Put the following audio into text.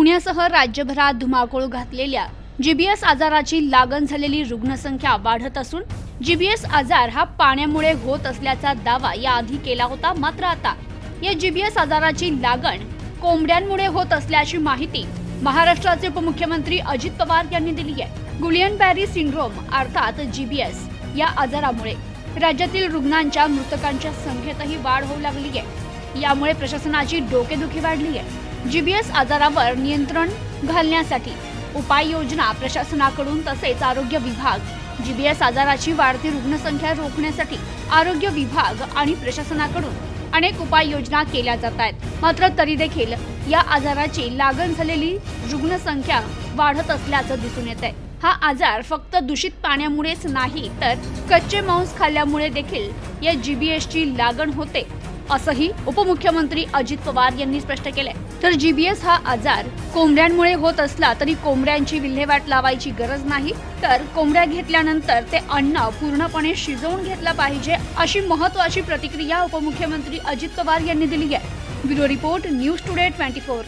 पुण्यासह राज्यभरात धुमाकूळ घातलेल्या जीबीएस आजाराची लागण झालेली रुग्णसंख्या वाढत असून जीबीएस आजार हा पाण्यामुळे होत असल्याचा दावा याआधी केला होता। मात्र आता या जीबीएस आजाराची लागण कोंबड्यांमुळे होत असल्याची माहिती महाराष्ट्राचे उपमुख्यमंत्री अजित पवार यांनी दिली आहे। गुलियन बॅरी सिंड्रोम अर्थात जीबीएस या आजारामुळे राज्यातील रुग्णांच्या मृतकांच्या संख्येतही वाढ होऊ लागली आहे। यामुळे प्रशासनाची डोकेदुखी वाढली आहे। जीबीएस आजारावर नियंत्रण घालण्यासाठी उपाययोजना प्रशासनाकडून तसेच आरोग्य विभाग जीबीएस आजाराची वाढती रुग्णसंख्या रोखण्यासाठी आरोग्य विभाग आणि प्रशासनाकडून अनेक उपाययोजना केल्या जात आहेत। मात्र तरी देखील या आजाराची लागण झालेली रुग्णसंख्या वाढत असल्याचं दिसून येत आहे। हा आजार फक्त दूषित पाण्यामुळेच नाही तर कच्चे मांस खाल्ल्यामुळे देखील या जीबीएसची लागण होते असंही उपमुख्यमंत्री अजित पवार यांनी स्पष्ट केलंय। तर जीबीएस हा आजार कोंबड्यांमुळे होत असला तरी कोंबड्यांची विल्हेवाट लावायची गरज नाही, तर कोंबड्या घेतल्यानंतर ते अन्न पूर्णपणे शिजवून घेतलं पाहिजे अशी महत्त्वाची प्रतिक्रिया उपमुख्यमंत्री अजित पवार यांनी दिली आहे। Bureau report, news today 24।